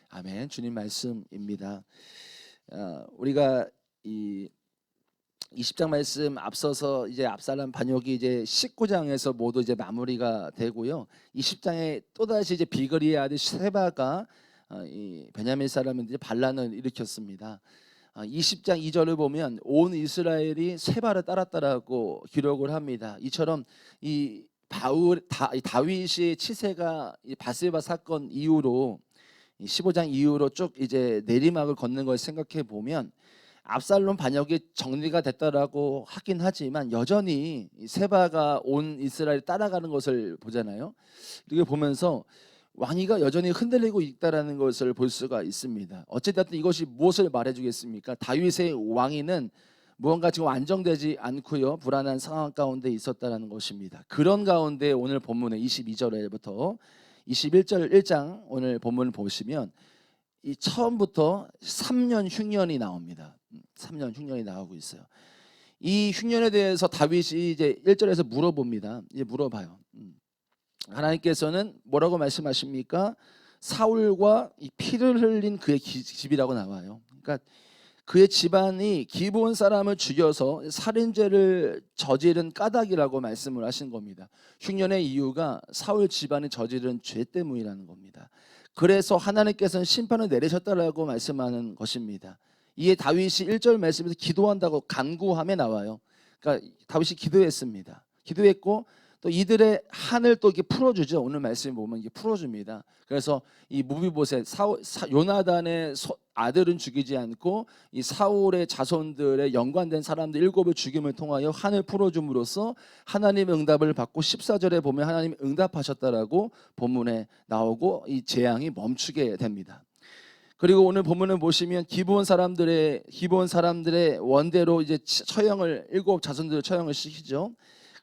아멘. 주님 말씀입니다. 우리가 이 20장 말씀 앞서서 이제 압살롬 반역이 이제 19장에서 모두 이제 마무리가 되고요. 20장에 또다시 이제 비거리의 아들 세바가 이 베냐민 사람인데 반란을 일으켰습니다. 20장 2절을 보면 온 이스라엘이 세바를 따랐다라고 기록을 합니다. 이처럼 이 다윗의 치세가 이 바세바 사건 이후로 15장 이후로 쭉 이제 내리막을 걷는 걸 생각해 보면 압살롬 반역이 정리가 됐다라고 하긴 하지만 여전히 세바가 온 이스라엘 따라가는 것을 보잖아요. 이렇게 보면서 왕위가 여전히 흔들리고 있다라는 것을 볼 수가 있습니다. 어쨌든 이것이 무엇을 말해주겠습니까? 다윗의 왕위는 무언가 지금 안정되지 않고요, 불안한 상황 가운데 있었다라는 것입니다. 그런 가운데 오늘 본문의 22절부터 21절 1장 오늘 본문을 보시면 이 처음부터 3년 흉년이 나옵니다. 3년 흉년이 나오고 있어요. 이 흉년에 대해서 다윗이 이제 1절에서 물어봅니다. 이제 물어봐요. 하나님께서는 뭐라고 말씀하십니까? 사울과 이 피를 흘린 그의 집이라고 나와요. 그러니까 그의 집안이 기브온 사람을 죽여서 살인죄를 저지른 까닭이라고 말씀을 하신 겁니다. 흉년의 이유가 사울 집안이 저지른 죄 때문이라는 겁니다. 그래서 하나님께서는 심판을 내리셨다라고 말씀하는 것입니다. 이에 다윗이 1절 말씀에서 기도한다고 간구함에 나와요. 그러니까 다윗이 기도했습니다. 기도했고 또 이들의 한을 또 이렇게 풀어주죠. 오늘 말씀 보면 이게 풀어줍니다. 그래서 이 무비보셋 요나단의 아들은 죽이지 않고 이 사울의 자손들의 연관된 사람들 7을 죽임을 통하여 한을 풀어줌으로써 하나님의 응답을 받고 14절에 보면 하나님이 응답하셨다라고 본문에 나오고 이 재앙이 멈추게 됩니다. 그리고 오늘 본문을 보시면 기브온 사람들의 원대로 이제 처형을 7 자손들을 처형을 시키죠.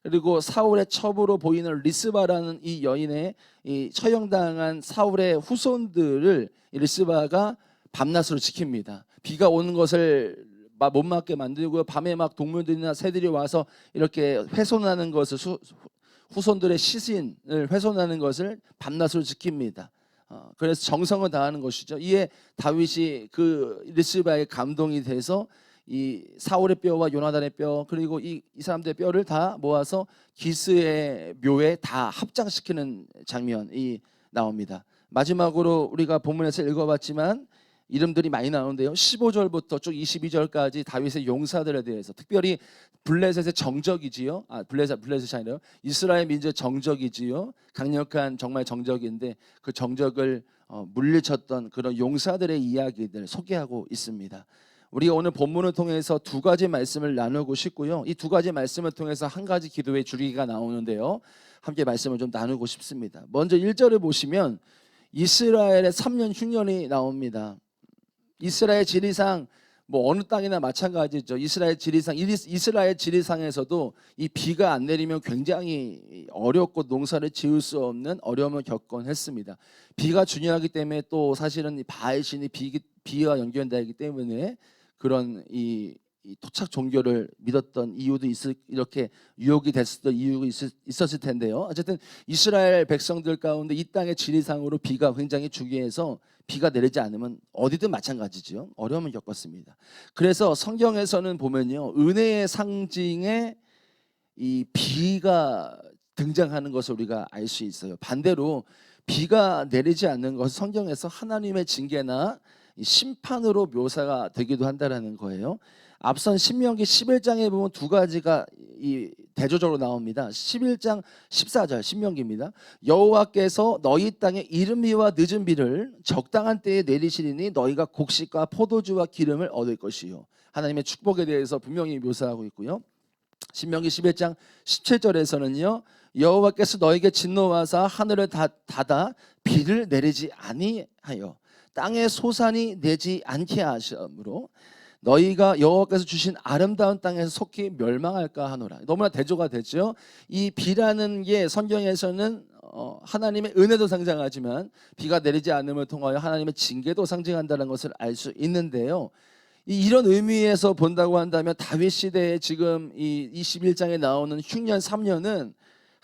그리고 사울의 첩으로 보이는 리스바라는 이 여인의 이 처형당한 사울의 후손들을 리스바가 밤낮으로 지킵니다. 비가 오는 것을 못 맞게 만들고요. 밤에 막 동물들이나 새들이 와서 이렇게 훼손하는 것을 후손들의 시신을 훼손하는 것을 밤낮으로 지킵니다. 그래서 정성을 다하는 것이죠. 이에 다윗이 그 리스바에 감동이 돼서 이 사울의 뼈와 요나단의 뼈 그리고 이 사람들의 뼈를 다 모아서 기스의 묘에 다 합장시키는 장면이 나옵니다. 마지막으로 우리가 본문에서 읽어봤지만 이름들이 많이 나오는데요. 15절부터 쭉 22절까지 다윗의 용사들에 대해서, 특별히 블레셋의 정적이지요. 블레셋이 아니라 이스라엘 민족의 정적이지요. 강력한 정말 정적인데 그 정적을 물리쳤던 그런 용사들의 이야기들 소개하고 있습니다. 우리가 오늘 본문을 통해서 두 가지 말씀을 나누고 싶고요. 이 두 가지 말씀을 통해서 한 가지 기도의 줄기가 나오는데요. 함께 말씀을 좀 나누고 싶습니다. 먼저 1절을 보시면 이스라엘의 3년 흉년이 나옵니다. 이스라엘 지리상 어느 땅이나 마찬가지죠. 이스라엘 지리상에서도 이 비가 안 내리면 굉장히 어렵고 농사를 지을 수 없는 어려움을 겪곤 했습니다. 비가 중요하기 때문에 또 사실은 바알 신이 비와 연결되어 있기 때문에 그런 이 토착 종교를 믿었던 이유도 이렇게 유혹이 됐었던 이유가 있었을 텐데요. 어쨌든 이스라엘 백성들 가운데 이 땅의 지리상으로 비가 굉장히 중요해서 비가 내리지 않으면 어디든 마찬가지죠. 어려움을 겪었습니다. 그래서 성경에서는 보면요, 은혜의 상징에 이 비가 등장하는 것을 우리가 알 수 있어요. 반대로 비가 내리지 않는 것은 성경에서 하나님의 징계나 심판으로 묘사가 되기도 한다는 거예요. 앞선 신명기 11장에 보면 두 가지가 이 대조적으로 나옵니다. 11장 14절 신명기입니다. 여호와께서 너희 땅에 이른비와 늦은 비를 적당한 때에 내리시리니 너희가 곡식과 포도주와 기름을 얻을 것이요. 하나님의 축복에 대해서 분명히 묘사하고 있고요. 신명기 11장 17절에서는요, 여호와께서 너에게 진노하사 하늘을 닫아 비를 내리지 아니하여 땅에 소산이 내지 않게 하심으로 너희가 여호와께서 주신 아름다운 땅에서 속히 멸망할까 하노라. 너무나 대조가 되죠. 이 비라는 게 성경에서는 하나님의 은혜도 상징하지만 비가 내리지 않음을 통하여 하나님의 징계도 상징한다는 것을 알 수 있는데요. 이런 의미에서 본다고 한다면 다윗 시대에 지금 이 21장에 나오는 흉년 3년은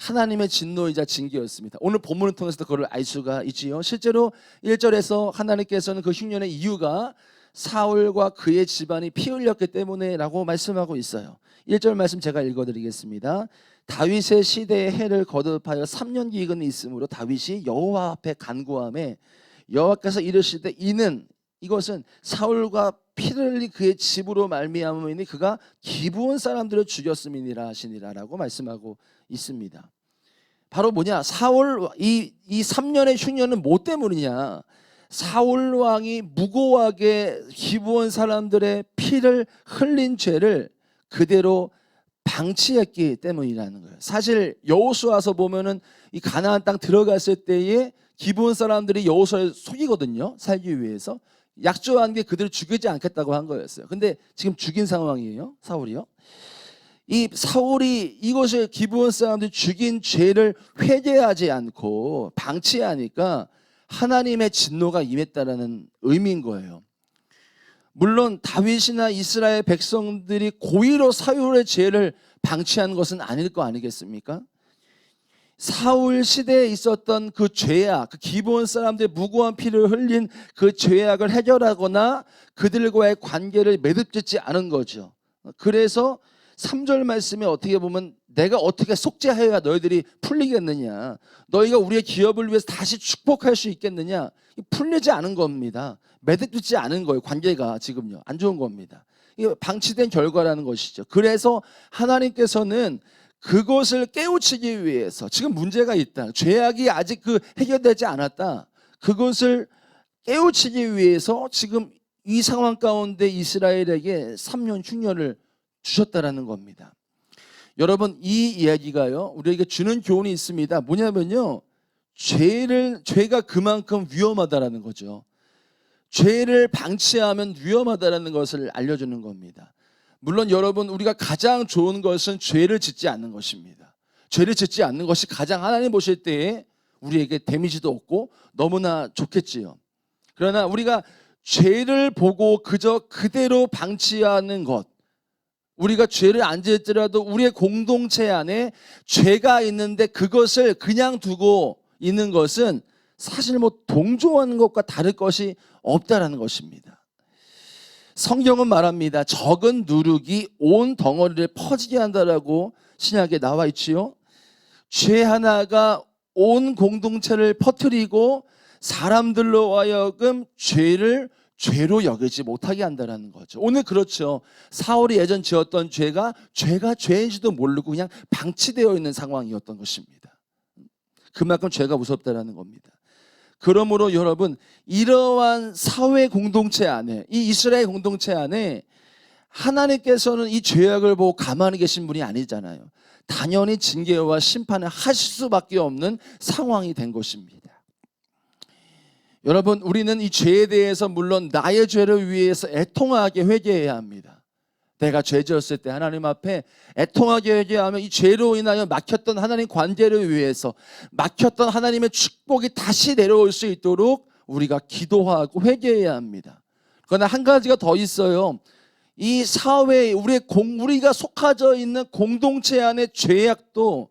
하나님의 진노이자 징계였습니다. 오늘 본문을 통해서도 그걸 알 수가 있지요. 실제로 1절에서 하나님께서는 그 흉년의 이유가 사울과 그의 집안이 피 흘렸기 때문에 라고 말씀하고 있어요. 1절 말씀 제가 읽어드리겠습니다. 다윗의 시대에 해를 거듭하여 3년 기근이 있으므로 다윗이 여호와 앞에 간구하매 여호와께서 이르시되 이것은 사울과 피를 흘린 그의 집으로 말미암으니 그가 기브온 사람들을 죽였음이니라 하시니라라고 말씀하고 있습니다. 바로 뭐냐? 사울 이 3년의 흉년은 뭐 때문이냐? 사울 왕이 무고하게 기브온 사람들의 피를 흘린 죄를 그대로 방치했기 때문이라는 거예요. 사실 여호수아서 보면은 이 가나안 땅 들어갔을 때에 기브온 사람들이 여호수아를 속이거든요. 살기 위해서 약조한 게 그들을 죽이지 않겠다고 한 거였어요. 근데 지금 죽인 상황이에요. 사울이요. 이 사울이 이것을 기브온 사람들이 죽인 죄를 회개하지 않고 방치하니까 하나님의 진노가 임했다라는 의미인 거예요. 물론 다윗이나 이스라엘 백성들이 고의로 사울의 죄를 방치한 것은 아닐 거 아니겠습니까? 사울 시대에 있었던 그 죄악, 그 기브온 사람들의 무고한 피를 흘린 그 죄악을 해결하거나 그들과의 관계를 매듭짓지 않은 거죠. 그래서 3절 말씀에 어떻게 보면 내가 어떻게 속죄하여야 너희들이 풀리겠느냐, 너희가 우리의 기업을 위해서 다시 축복할 수 있겠느냐, 풀리지 않은 겁니다. 매듭짓지 않은 거예요. 관계가 지금요 안 좋은 겁니다. 이게 방치된 결과라는 것이죠. 그래서 하나님께서는 그것을 깨우치기 위해서 지금 문제가 있다, 죄악이 아직 해결되지 않았다, 그것을 깨우치기 위해서 지금 이 상황 가운데 이스라엘에게 3년 흉년을 주셨다라는 겁니다. 여러분, 이 이야기가요 우리에게 주는 교훈이 있습니다. 뭐냐면요, 죄가 그만큼 위험하다라는 거죠. 죄를 방치하면 위험하다라는 것을 알려주는 겁니다. 물론 여러분, 우리가 가장 좋은 것은 죄를 짓지 않는 것입니다. 죄를 짓지 않는 것이 가장 하나님 보실 때에 우리에게 데미지도 없고 너무나 좋겠지요. 그러나 우리가 죄를 보고 그저 그대로 방치하는 것, 우리가 죄를 안 지었더라도 우리의 공동체 안에 죄가 있는데 그것을 그냥 두고 있는 것은 사실 동조하는 것과 다를 것이 없다라는 것입니다. 성경은 말합니다. 적은 누룩이 온 덩어리를 퍼지게 한다라고 신약에 나와 있지요. 죄 하나가 온 공동체를 퍼뜨리고 사람들로 하여금 죄로 여기지 못하게 한다는 거죠. 오늘 그렇죠. 사울이 예전 지었던 죄가 죄인지도 모르고 그냥 방치되어 있는 상황이었던 것입니다. 그만큼 죄가 무섭다는 겁니다. 그러므로 여러분, 이러한 사회 공동체 안에, 이 이스라엘 공동체 안에 하나님께서는 이 죄악을 보고 가만히 계신 분이 아니잖아요. 당연히 징계와 심판을 하실 수밖에 없는 상황이 된 것입니다. 여러분, 우리는 이 죄에 대해서 물론 나의 죄를 위해서 애통하게 회개해야 합니다. 내가 죄 지었을 때 하나님 앞에 애통하게 회개하면 이 죄로 인하여 막혔던 하나님 관계를 위해서, 막혔던 하나님의 축복이 다시 내려올 수 있도록 우리가 기도하고 회개해야 합니다. 그러나 한 가지가 더 있어요. 이 사회에 우리가 속하져 있는 공동체 안의 죄악도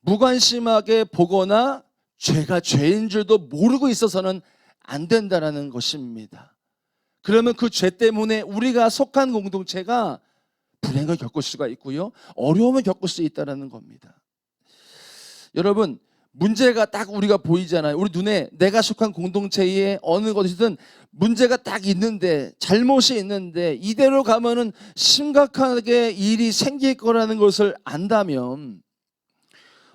무관심하게 보거나 죄가 죄인 줄도 모르고 있어서는 안 된다는 것입니다. 그러면 그 죄 때문에 우리가 속한 공동체가 불행을 겪을 수가 있고요, 어려움을 겪을 수 있다는 겁니다. 여러분, 문제가 딱 우리가 보이잖아요. 우리 눈에 내가 속한 공동체에 어느 것이든 문제가 딱 있는데, 잘못이 있는데 이대로 가면은 심각하게 일이 생길 거라는 것을 안다면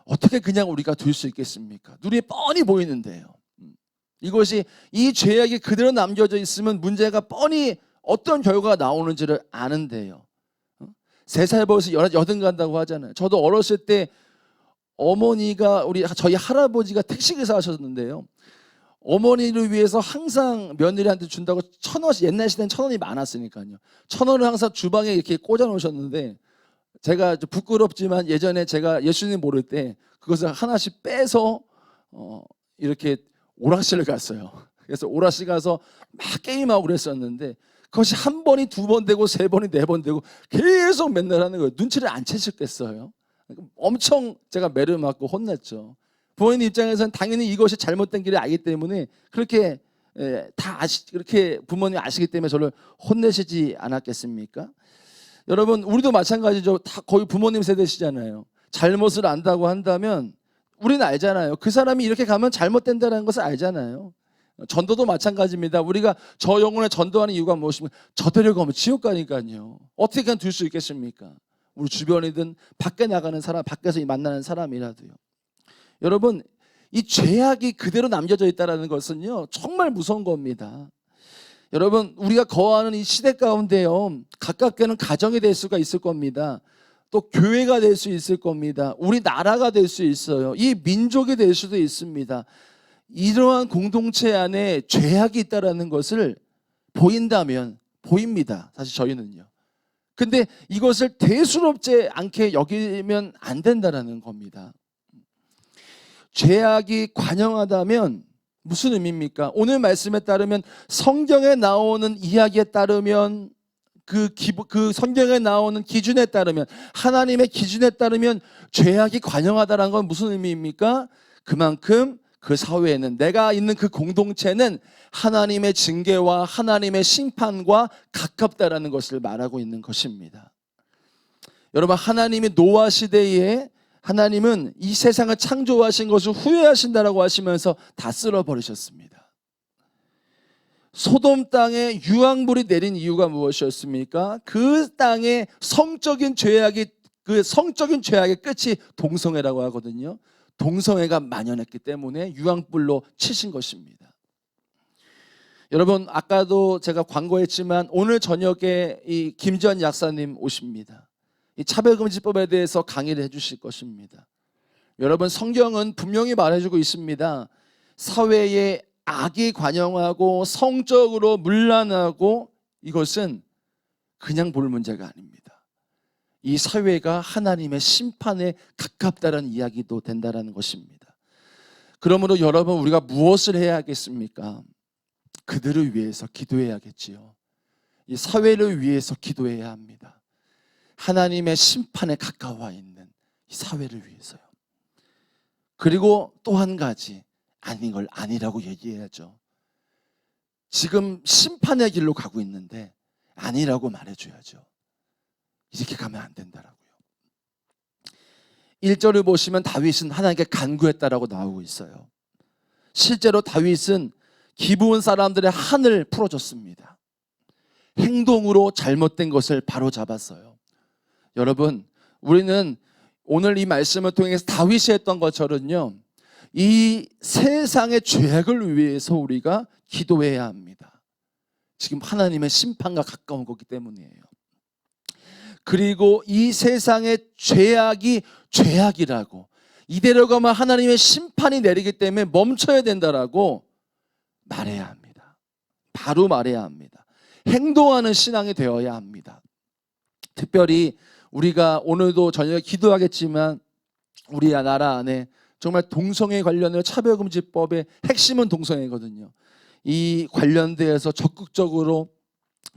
어떻게 그냥 우리가 둘 수 있겠습니까? 눈에 뻔히 보이는데요. 이 죄악이 그대로 남겨져 있으면 문제가 뻔히 어떤 결과가 나오는지를 아는데요. 3살 버릇이 여든 간다고 하잖아요. 저도 어렸을 때 어머니가 저희 할아버지가 택시기사 하셨는데요. 어머니를 위해서 항상 며느리한테 준다고 1,000원씩, 옛날 시대는 1,000원이 많았으니까요. 1,000원을 항상 주방에 이렇게 꽂아 놓으셨는데, 제가 좀 부끄럽지만 예전에 제가 예수님 모를 때 그것을 하나씩 빼서 이렇게 오락실을 갔어요. 그래서 오락실 가서 막 게임하고 그랬었는데, 그것이 1번이 2번 되고 3번이 4번 되고 계속 맨날 하는 거예요. 눈치를 안 채셨겠어요? 엄청 제가 매를 맞고 혼냈죠. 부모님 입장에서는 당연히 이것이 잘못된 길을 알기 때문에 그렇게 그렇게 부모님 아시기 때문에 저를 혼내시지 않았겠습니까? 여러분, 우리도 마찬가지죠. 다 거의 부모님 세대시잖아요. 잘못을 안다고 한다면 우리는 알잖아요. 그 사람이 이렇게 가면 잘못된다는 것을 알잖아요. 전도도 마찬가지입니다. 우리가 저 영혼에 전도하는 이유가 무엇입니까? 저 데려가면 가면 지옥 가니까요. 어떻게 그냥 둘 수 있겠습니까? 우리 주변이든 밖에 나가는 사람, 밖에서 만나는 사람이라도요. 여러분, 이 죄악이 그대로 남겨져 있다는 것은요, 정말 무서운 겁니다. 여러분, 우리가 거하는 이 시대 가운데요, 가깝게는 가정이 될 수가 있을 겁니다. 또 교회가 될 수 있을 겁니다. 우리 나라가 될 수 있어요. 이 민족이 될 수도 있습니다. 이러한 공동체 안에 죄악이 있다는 것을 보인다면 보입니다. 사실 저희는요. 근데 이것을 대수롭지 않게 여기면 안 된다는 겁니다. 죄악이 관영하다면 무슨 의미입니까? 오늘 말씀에 따르면 성경에 나오는 이야기에 따르면 그 성경에 나오는 기준에 따르면 하나님의 기준에 따르면 죄악이 관영하다는 건 무슨 의미입니까? 그만큼 그 사회에는 내가 있는 그 공동체는 하나님의 징계와 하나님의 심판과 가깝다라는 것을 말하고 있는 것입니다. 여러분, 하나님이 노아 시대에 하나님은 이 세상을 창조하신 것을 후회하신다라고 하시면서 다 쓸어버리셨습니다. 소돔 땅에 유황불이 내린 이유가 무엇이었습니까? 그 땅에 성적인 죄악의 끝이 동성애라고 하거든요. 동성애가 만연했기 때문에 유황불로 치신 것입니다. 여러분, 아까도 제가 광고했지만 오늘 저녁에 이 김지원 약사님 오십니다. 이 차별금지법에 대해서 강의를 해주실 것입니다. 여러분, 성경은 분명히 말해주고 있습니다. 사회에 악이 관영하고 성적으로 문란하고 이것은 그냥 볼 문제가 아닙니다. 이 사회가 하나님의 심판에 가깝다는 이야기도 된다는 것입니다. 그러므로 여러분, 우리가 무엇을 해야 하겠습니까? 그들을 위해서 기도해야겠지요. 이 사회를 위해서 기도해야 합니다. 하나님의 심판에 가까워 있는 이 사회를 위해서요. 그리고 또 한 가지, 아닌 걸 아니라고 얘기해야죠. 지금 심판의 길로 가고 있는데 아니라고 말해줘야죠. 이렇게 가면 안 된다라고요. 1절을 보시면 다윗은 하나님께 간구했다라고 나오고 있어요. 실제로 다윗은 기브온 사람들의 한을 풀어줬습니다. 행동으로 잘못된 것을 바로잡았어요. 여러분, 우리는 오늘 이 말씀을 통해서 다윗이 했던 것처럼요, 이 세상의 죄악을 위해서 우리가 기도해야 합니다. 지금 하나님의 심판과 가까운 거기 때문이에요. 그리고 이 세상의 죄악이 죄악이라고, 이대로 가면 하나님의 심판이 내리기 때문에 멈춰야 된다라고 말해야 합니다. 바로 말해야 합니다. 행동하는 신앙이 되어야 합니다. 특별히 우리가 오늘도 저녁에 기도하겠지만 우리 나라 안에 정말 동성애 관련된 차별금지법의 핵심은 동성애거든요. 이 관련돼서 적극적으로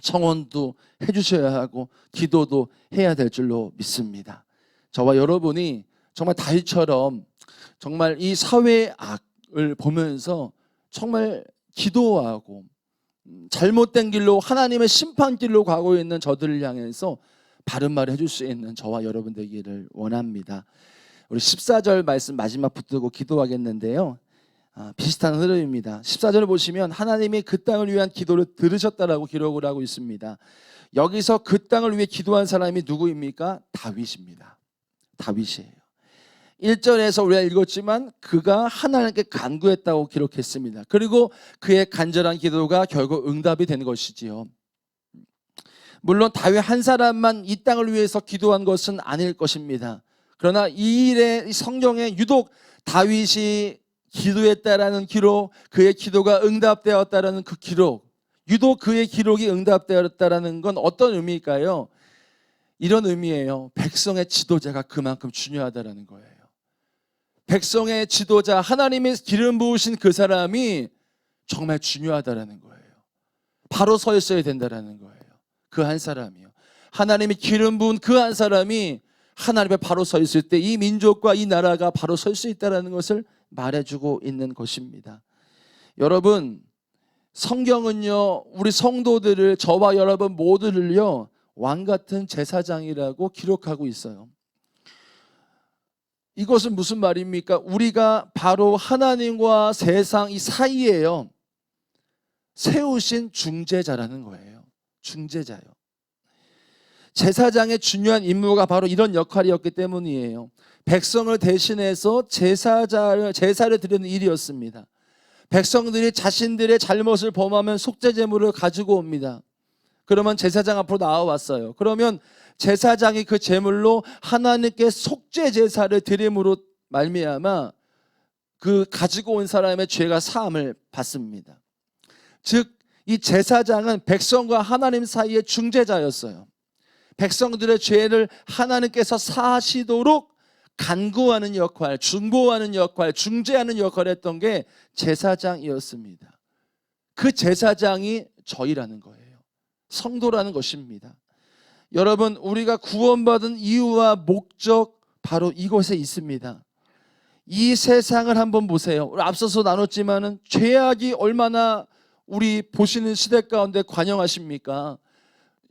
청원도 해주셔야 하고 기도도 해야 될 줄로 믿습니다. 저와 여러분이 정말 다윗처럼 정말 이 사회의 악을 보면서 정말 기도하고 잘못된 길로 하나님의 심판길로 가고 있는 저들을 향해서 바른 말을 해줄 수 있는 저와 여러분 되기를 원합니다. 우리 14절 말씀 마지막 붙들고 기도하겠는데요. 비슷한 흐름입니다. 14절을 보시면 하나님이 그 땅을 위한 기도를 들으셨다라고 기록을 하고 있습니다. 여기서 그 땅을 위해 기도한 사람이 누구입니까? 다윗입니다. 다윗이에요. 1절에서 우리가 읽었지만 그가 하나님께 간구했다고 기록했습니다. 그리고 그의 간절한 기도가 결국 응답이 된 것이지요. 물론 다윗 한 사람만 이 땅을 위해서 기도한 것은 아닐 것입니다. 그러나 이 일에 성경에 유독 다윗이 기도했다라는 기록, 그의 기도가 응답되었다라는 그 기록, 유독 그의 기록이 응답되었다라는 건 어떤 의미일까요? 이런 의미예요. 백성의 지도자가 그만큼 중요하다라는 거예요. 백성의 지도자, 하나님의 기름 부으신 그 사람이 정말 중요하다라는 거예요. 바로 서 있어야 된다라는 거예요. 그 한 사람이요. 하나님이 기름 부은 그 한 사람이 하나님 앞에 바로 서 있을 때 이 민족과 이 나라가 바로 설 수 있다는 것을 말해주고 있는 것입니다. 여러분, 성경은요 우리 성도들을, 저와 여러분 모두를요 왕같은 제사장이라고 기록하고 있어요. 이것은 무슨 말입니까? 우리가 바로 하나님과 세상 이 사이에요 세우신 중재자라는 거예요. 중재자요. 제사장의 중요한 임무가 바로 이런 역할이었기 때문이에요. 백성을 대신해서 제사를 드리는 일이었습니다. 백성들이 자신들의 잘못을 범하면 속죄제물을 가지고 옵니다. 그러면 제사장 앞으로 나와왔어요. 그러면 제사장이 그 제물로 하나님께 속죄제사를 드림으로 말미암아 그 가지고 온 사람의 죄가 사함을 받습니다. 즉 이 제사장은 백성과 하나님 사이의 중재자였어요. 백성들의 죄를 하나님께서 사하시도록 간구하는 역할, 중보하는 역할, 중재하는 역할을 했던 게 제사장이었습니다. 그 제사장이 저희라는 거예요. 성도라는 것입니다. 여러분, 우리가 구원받은 이유와 목적 바로 이곳에 있습니다. 이 세상을 한번 보세요. 우리 앞서서 나눴지만은 죄악이 얼마나 우리 보시는 시대 가운데 관영하십니까?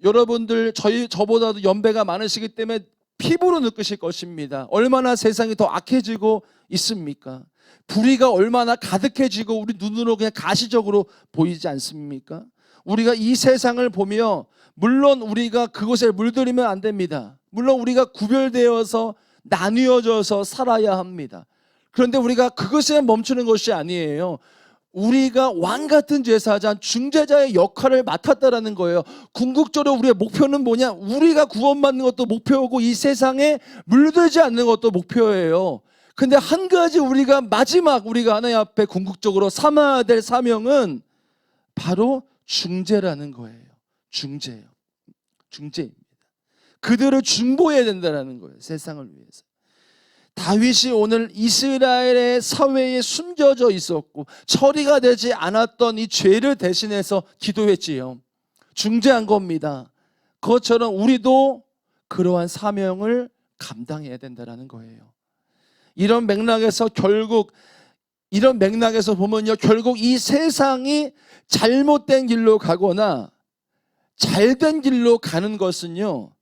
여러분들 저보다도 연배가 많으시기 때문에 피부로 느끼실 것입니다. 얼마나 세상이 더 악해지고 있습니까? 불의가 얼마나 가득해지고 우리 눈으로 그냥 가시적으로 보이지 않습니까? 우리가 이 세상을 보며 물론 우리가 그곳에 물들이면 안 됩니다. 물론 우리가 구별되어서 나뉘어져서 살아야 합니다. 그런데 우리가 그것에 멈추는 것이 아니에요. 우리가 왕같은 제사장, 중재자의 역할을 맡았다라는 거예요. 궁극적으로 우리의 목표는 뭐냐? 우리가 구원받는 것도 목표고 이 세상에 물들지 않는 것도 목표예요. 근데 한 가지 우리가 마지막 우리가 하나님 앞에 궁극적으로 삼아야 될 사명은 바로 중재라는 거예요. 중재예요. 중재입니다. 그들을 중보해야 된다는 거예요. 세상을 위해서. 다윗이 오늘 이스라엘의 사회에 숨겨져 있었고 처리가 되지 않았던 이 죄를 대신해서 기도했지요. 중재한 겁니다. 그것처럼 우리도 그러한 사명을 감당해야 된다는 거예요. 이런 맥락에서 보면요, 결국 이 세상이 잘못된 길로 가거나 잘된 길로 가는 것은요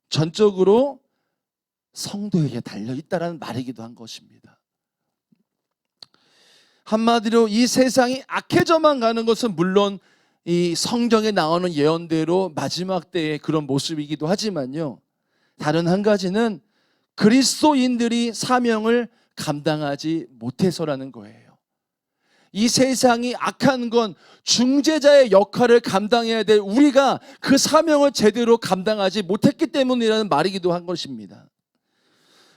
전적으로 성도에게 달려있다라는 말이기도 한 것입니다. 한마디로 이 세상이 악해져만 가는 것은 물론 이 성경에 나오는 예언대로 마지막 때의 그런 모습이기도 하지만요, 다른 한 가지는 그리스도인들이 사명을 감당하지 못해서라는 거예요. 이 세상이 악한 건 중재자의 역할을 감당해야 될 우리가 그 사명을 제대로 감당하지 못했기 때문이라는 말이기도 한 것입니다.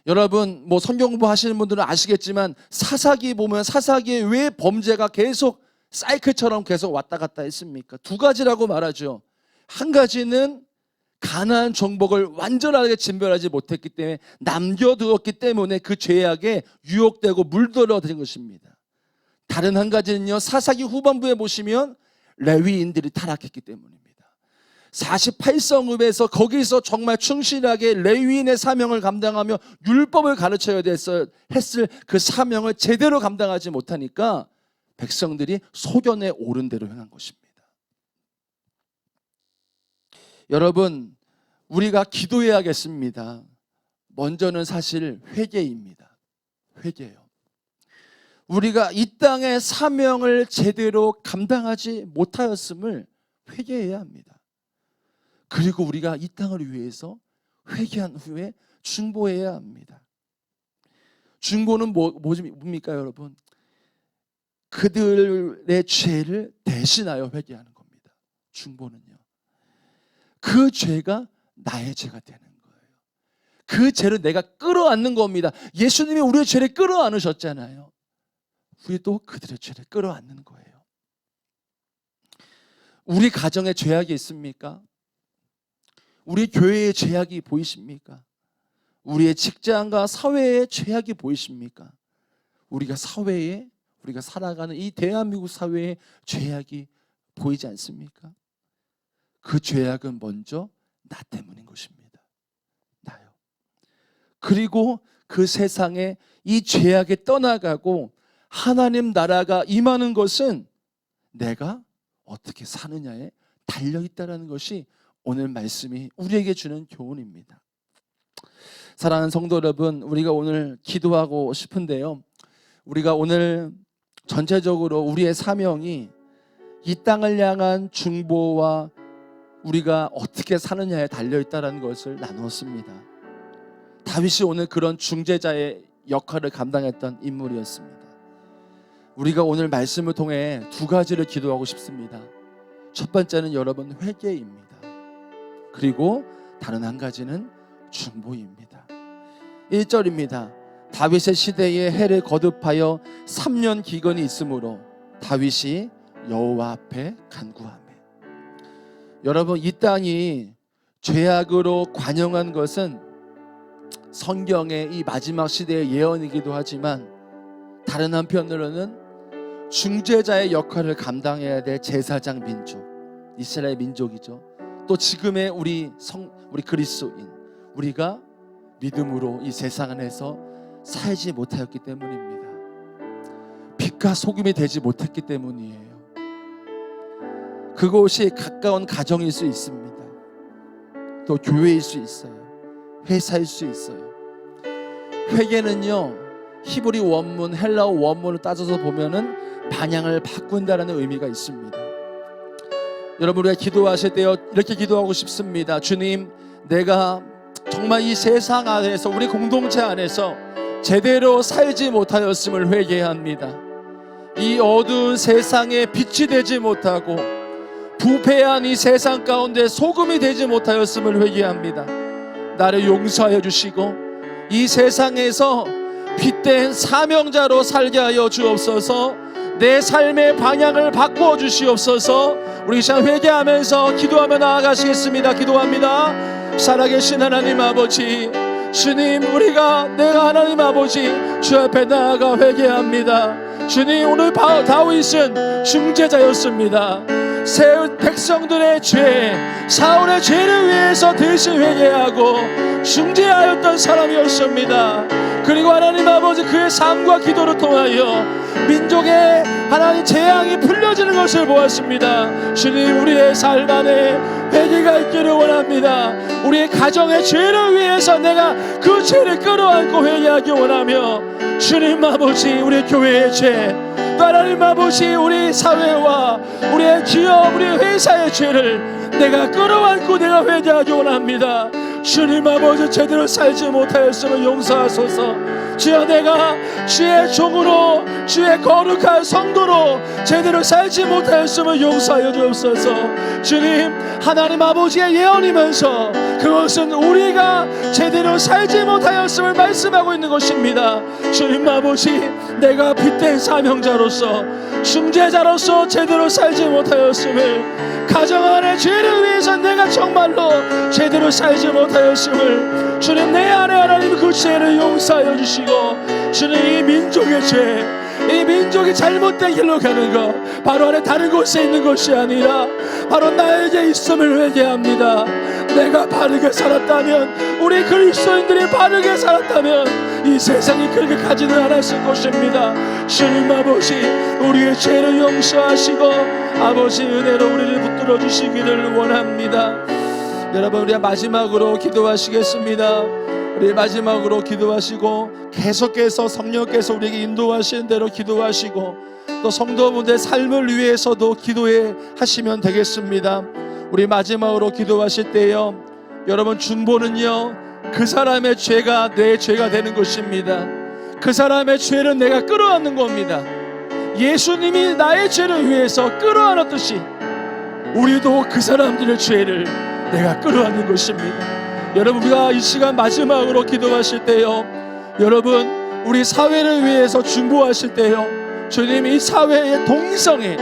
여러분, 성경 공부하시는 분들은 아시겠지만 사사기 보면 사사기에 왜 범죄가 계속 사이클처럼 계속 왔다 갔다 했습니까? 두 가지라고 말하죠. 한 가지는 가나안 정복을 완전하게 진멸하지 못했기 때문에 남겨두었기 때문에 그 죄악에 유혹되고 물들어든 것입니다. 다른 한 가지는요, 사사기 후반부에 보시면 레위인들이 타락했기 때문입니다. 48성읍에서 거기서 정말 충실하게 레위인의 사명을 감당하며 율법을 가르쳐야 했을 그 사명을 제대로 감당하지 못하니까 백성들이 소견에 오른 대로 행한 것입니다. 여러분, 우리가 기도해야겠습니다. 먼저는 사실 회개입니다. 회개요. 우리가 이 땅의 사명을 제대로 감당하지 못하였음을 회개해야 합니다. 그리고 우리가 이 땅을 위해서 회개한 후에 중보해야 합니다. 중보는 뭡니까 여러분? 그들의 죄를 대신하여 회개하는 겁니다. 중보는요. 그 죄가 나의 죄가 되는 거예요. 그 죄를 내가 끌어안는 겁니다. 예수님이 우리의 죄를 끌어안으셨잖아요. 우리도 그들의 죄를 끌어안는 거예요. 우리 가정에 죄악이 있습니까? 우리 교회의 죄악이 보이십니까? 우리의 직장과 사회의 죄악이 보이십니까? 우리가 살아가는 이 대한민국 사회의 죄악이 보이지 않습니까? 그 죄악은 먼저 나 때문인 것입니다. 나요. 그리고 그 세상에 이 죄악이 떠나가고 하나님 나라가 임하는 것은 내가 어떻게 사느냐에 달려있다는 것이 오늘 말씀이 우리에게 주는 교훈입니다. 사랑하는 성도 여러분, 우리가 오늘 기도하고 싶은데요, 우리가 오늘 전체적으로 우리의 사명이 이 땅을 향한 중보와 우리가 어떻게 사느냐에 달려있다는 것을 나누었습니다. 다윗이 오늘 그런 중재자의 역할을 감당했던 인물이었습니다. 우리가 오늘 말씀을 통해 두 가지를 기도하고 싶습니다. 첫 번째는 여러분 회개입니다. 그리고 다른 한 가지는 중보입니다. 1절입니다. 다윗의 시대에 해를 거듭하여 3년 기근이 있으므로 다윗이 여호와 앞에 간구하며. 여러분, 이 땅이 죄악으로 관영한 것은 성경의 이 마지막 시대의 예언이기도 하지만 다른 한편으로는 중재자의 역할을 감당해야 될 제사장 민족, 이스라엘 민족이죠. 또 지금의 우리 그리스도인, 우리가 믿음으로 이 세상 안에서 살지 못하였기 때문입니다. 빛과 소금이 되지 못했기 때문이에요. 그곳이 가까운 가정일 수 있습니다. 또 교회일 수 있어요. 회사일 수 있어요. 회개는요, 히브리 원문, 헬라어 원문을 따져서 보면은 방향을 바꾼다는 의미가 있습니다. 여러분, 우리가 기도하실 때요, 이렇게 기도하고 싶습니다. 주님, 내가 정말 이 세상 안에서, 우리 공동체 안에서 제대로 살지 못하였음을 회개합니다. 이 어두운 세상에 빛이 되지 못하고 부패한 이 세상 가운데 소금이 되지 못하였음을 회개합니다. 나를 용서하여 주시고 이 세상에서 빛된 사명자로 살게 하여 주옵소서. 내 삶의 방향을 바꾸어 주시옵소서. 우리 시간 회개하면서 기도하며 나아가시겠습니다. 기도합니다. 살아계신 하나님 아버지, 주님, 내가 하나님 아버지 주 앞에 나아가 회개합니다. 주님, 오늘 다윗은 중재자였습니다. 백성들의 죄, 사울의 죄를 위해서 대신 회개하고 중재하였던 사람이었습니다. 그리고 하나님 아버지, 그의 삶과 기도를 통하여 민족의 하나님 재앙이 풀려지는 것을 보았습니다. 주님, 우리의 삶 안에 회개가 있기를 원합니다. 우리의 가정의 죄를 위해서 내가 그 죄를 끌어안고 회개하기 원하며, 주님 아버지, 우리 교회의 죄, 또 하나님 아버지, 우리 사회와 우리의 기업, 우리 회사의 죄를 내가 끌어안고 내가 회개하기 원합니다. 주님 아버지, 제대로 살지 못하였으면 용서하소서. 주여, 내가 주의 종으로, 주의 거룩한 성도로 제대로 살지 못하였으면 용서하여 주옵소서. 주님, 하나님 아버지의 예언이면서 그것은 우리가 제대로 살지 못하였음을 말씀하고 있는 것입니다. 주님 아버지, 내가 빛된 사명자로서, 중재자로서 제대로 살지 못하였음을, 가정 안의 죄를 위해서 내가 정말로 제대로 살지 못하였음을, 주님, 내 안에 하나님 그 죄를 용서하여 주시고, 주님, 이 민족의 죄, 이 민족이 잘못된 길로 가는 것, 바로 안에 다른 곳에 있는 것이 아니라 바로 나에게 있음을 회개합니다. 내가 바르게 살았다면, 우리 그리스도인들이 바르게 살았다면 이 세상이 그렇게 가지는 않았을 것입니다. 주님 아버지, 우리의 죄를 용서하시고 아버지 은혜로 우리를 붙들어 주시기를 원합니다. 여러분, 우리 마지막으로 기도하시겠습니다. 우리 마지막으로 기도하시고 계속해서 성령께서 우리에게 인도하시는 대로 기도하시고, 또 성도분들의 삶을 위해서도 기도해 하시면 되겠습니다. 우리 마지막으로 기도하실 때요, 여러분, 중보는요, 그 사람의 죄가 내 죄가 되는 것입니다. 그 사람의 죄를 내가 끌어안는 겁니다. 예수님이 나의 죄를 위해서 끌어안았듯이 우리도 그 사람들의 죄를 내가 끌어안는 것입니다. 여러분, 우리가 이 시간 마지막으로 기도하실 때요, 여러분, 우리 사회를 위해서 중보하실 때요, 주님, 이 사회의 동성애,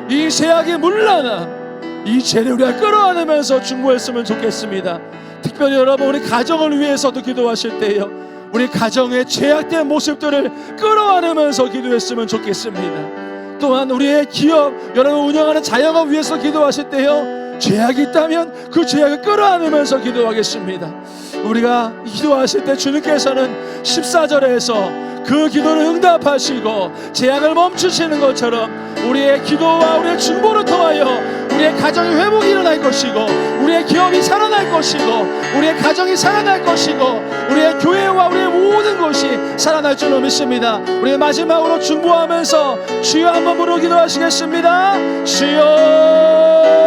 이 죄악의 문란함, 이 죄를 우리가 끌어안으면서 중보했으면 좋겠습니다. 특별히 여러분, 우리 가정을 위해서도 기도하실 때요, 우리 가정의 죄악된 모습들을 끌어안으면서 기도했으면 좋겠습니다. 또한 우리의 기업, 여러분 운영하는 자영업 위해서 기도하실 때요, 죄악이 있다면 그 죄악을 끌어안으면서 기도하겠습니다. 우리가 기도하실 때 주님께서는 14절에서 그 기도를 응답하시고 재앙을 멈추시는 것처럼 우리의 기도와 우리의 중보를 통하여 우리의 가정의 회복이 일어날 것이고 우리의 기업이 살아날 것이고 우리의 가정이 살아날 것이고 우리의 교회와 우리의 모든 것이 살아날 줄로 믿습니다. 우리 마지막으로 중보하면서 주여 한번 부르고 기도하시겠습니다. 주여